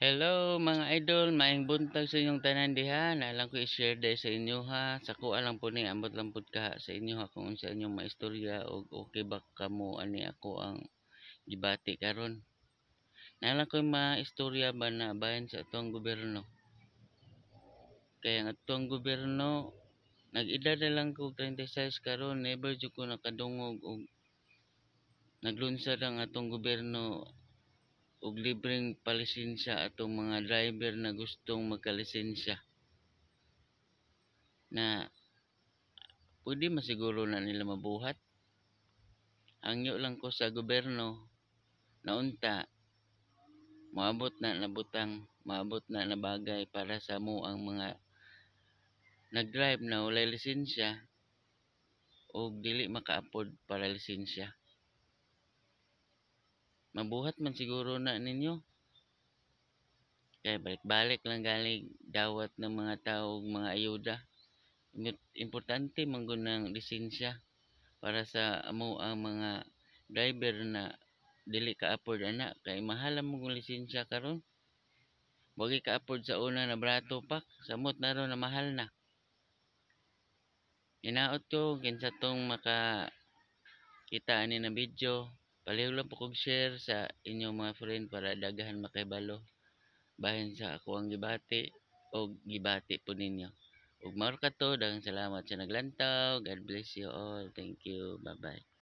Hello mga idol, maayong buntag sa inyong tanan diha. Naalang ko i-share dahil sa inyo ha. Sa kuha lang po ni ambot lang pud ka sa inyo ha kung sa inyong maistorya o okay ba kamo ani ako ang gibati karon. Naalang ko maistorya ba na bahin sa atong gobyerno. Kaya ang atong gobyerno nag-edad na lang ko 36 karon, never jud ko nakadungog og naglunsad ang atong gobyerno og libreng palisensya atong mga driver na gustong magkalisensya na pwede masiguro na nila mabuhat. Hangyo lang ko sa gobyerno naunta maabot na nabutang, maabot na nabagay para sa mo ang mga nag-drive na walay lisensya o dili maka-afford para lisensya. Mabuhat man siguro na ninyo. Kaya balik-balik lang galing dawat ng mga tao mga ayuda. Importante man gud ng lisensya para sa amo ang mga driver na dili ka afford ana kay mahal mo kung lisensya karon. Wagi ka afford sa una na brato pa, samot na ron na mahal na. Hinaot ko kinsa tong maka kita ani na video, palihog lang po kog share sa inyong mga friend para daghan makahibalo bahin sa ako ang gibati o gibati po ninyo. Ug mao kadto daghang salamat sa naglantaw. God bless you all. Thank you. Bye bye.